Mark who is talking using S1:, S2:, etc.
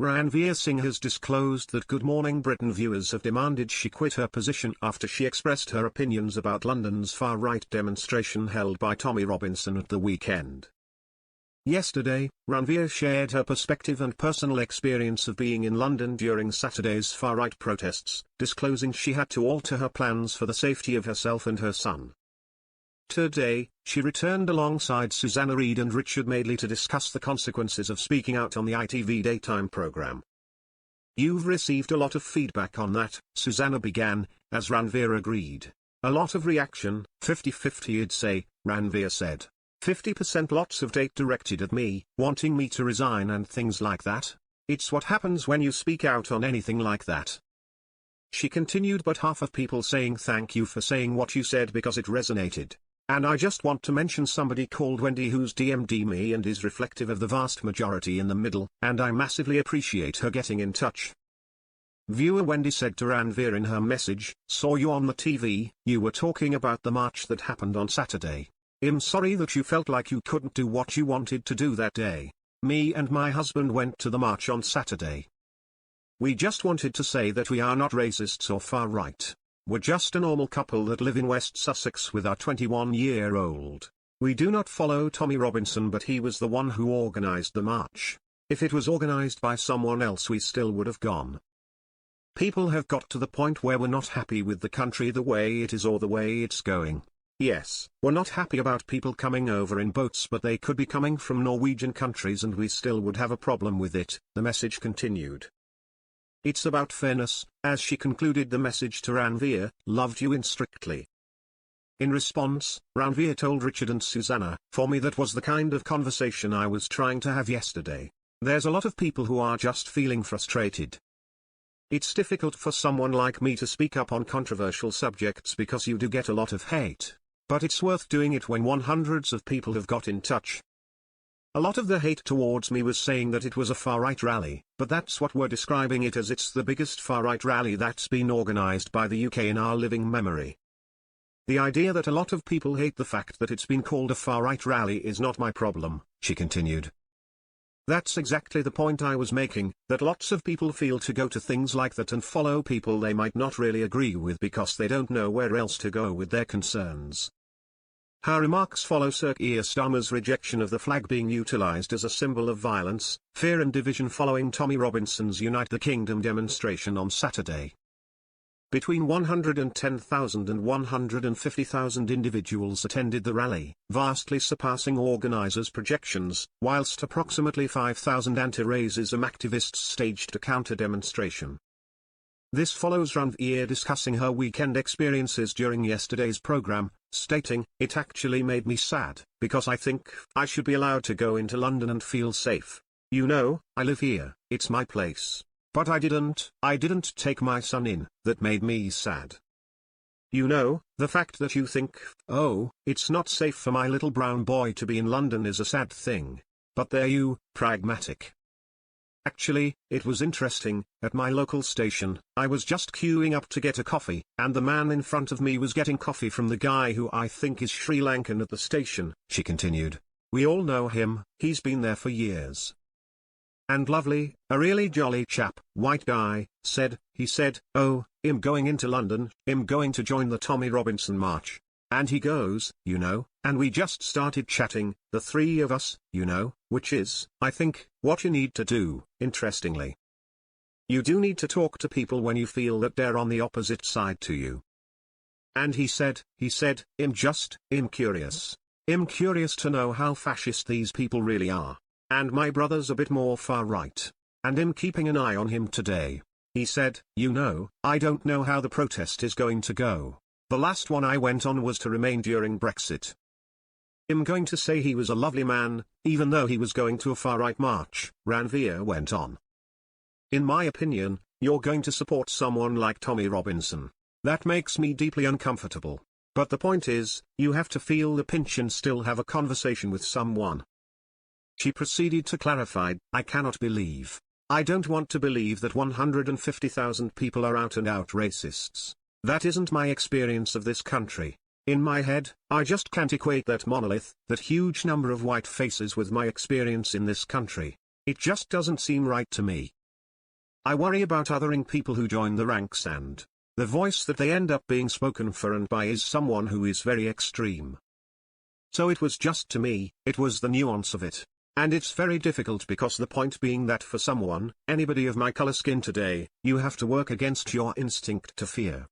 S1: Ranvir Singh has disclosed that Good Morning Britain viewers have demanded she quit her position after she expressed her opinions about London's far-right demonstration held by Tommy Robinson at the weekend. Yesterday, Ranvir shared her perspective and personal experience of being in London during Saturday's far-right protests, disclosing she had to alter her plans for the safety of herself and her son. Today, she returned alongside Susanna Reid and Richard Madeley to discuss the consequences of speaking out on the ITV daytime programme. "You've received a lot of feedback on that," Susanna began, as Ranvir agreed. "A lot of reaction, 50-50 you'd say," Ranvir said. 50% lots of hate directed at me, wanting me to resign and things like that. It's what happens when you speak out on anything like that." She continued, "But half of people saying thank you for saying what you said because it resonated. And I just want to mention somebody called Wendy who's DM'd me and is reflective of the vast majority in the middle, and I massively appreciate her getting in touch." Viewer Wendy said to Ranvir in her message, "Saw you on the TV, you were talking about the march that happened on Saturday. I'm sorry that you felt like you couldn't do what you wanted to do that day. Me and my husband went to the march on Saturday. We just wanted to say that we are not racists or far-right. We're just a normal couple that live in West Sussex with our 21-year-old. We do not follow Tommy Robinson, but he was the one who organised the march. If it was organised by someone else we still would have gone. People have got to the point where we're not happy with the country the way it is or the way it's going. Yes, we're not happy about people coming over in boats, but they could be coming from Norwegian countries and we still would have a problem with it," the message continued. "It's about fairness," as she concluded the message to Ranvir, "loved you in Strictly." In response, Ranvir told Richard and Susanna, "For me that was the kind of conversation I was trying to have yesterday. There's a lot of people who are just feeling frustrated. It's difficult for someone like me to speak up on controversial subjects because you do get a lot of hate. But it's worth doing it when hundreds of people have got in touch. A lot of the hate towards me was saying that it was a far-right rally, but that's what we're describing it as. It's the biggest far-right rally that's been organised by the UK in our living memory. The idea that a lot of people hate the fact that it's been called a far-right rally is not my problem," she continued. "That's exactly the point I was making, that lots of people feel to go to things like that and follow people they might not really agree with because they don't know where else to go with their concerns." Her remarks follow Sir Keir Starmer's rejection of the flag being utilised as a symbol of violence, fear and division following Tommy Robinson's Unite the Kingdom demonstration on Saturday. Between 110,000 and 150,000 individuals attended the rally, vastly surpassing organisers' projections, whilst approximately 5,000 anti-racism activists staged a counter-demonstration. This follows Ranvir discussing her weekend experiences during yesterday's programme, stating, "It actually made me sad, because I think I should be allowed to go into London and feel safe. You know, I live here, it's my place. But I didn't take my son in, that made me sad. You know, the fact that you think, oh, it's not safe for my little brown boy to be in London is a sad thing. But they're you, pragmatic. Actually, it was interesting, at my local station, I was just queuing up to get a coffee, and the man in front of me was getting coffee from the guy who I think is Sri Lankan at the station," she continued. "We all know him, he's been there for years. And lovely, a really jolly chap, white guy, he said, oh, I'm going into London, I'm going to join the Tommy Robinson march. And he goes, you know, and we just started chatting, the three of us, you know, which is, I think, what you need to do, interestingly. You do need to talk to people when you feel that they're on the opposite side to you. And he said, I'm curious. I'm curious to know how fascist these people really are. And my brother's a bit more far right. And I'm keeping an eye on him today. He said, you know, I don't know how the protest is going to go. The last one I went on was to Remain during Brexit. I'm going to say he was a lovely man, even though he was going to a far-right march, Ranvir went on. In my opinion, you're going to support someone like Tommy Robinson. That makes me deeply uncomfortable. But the point is, you have to feel the pinch and still have a conversation with someone. She proceeded to clarify, I don't want to believe that 150,000 people are out-and-out racists. That isn't my experience of this country. In my head, I just can't equate that monolith, that huge number of white faces with my experience in this country. It just doesn't seem right to me. I worry about othering people who join the ranks, and the voice that they end up being spoken for and by is someone who is very extreme. So it was just to me, it was the nuance of it. And it's very difficult because the point being that for someone, anybody of my color skin today, you have to work against your instinct to fear.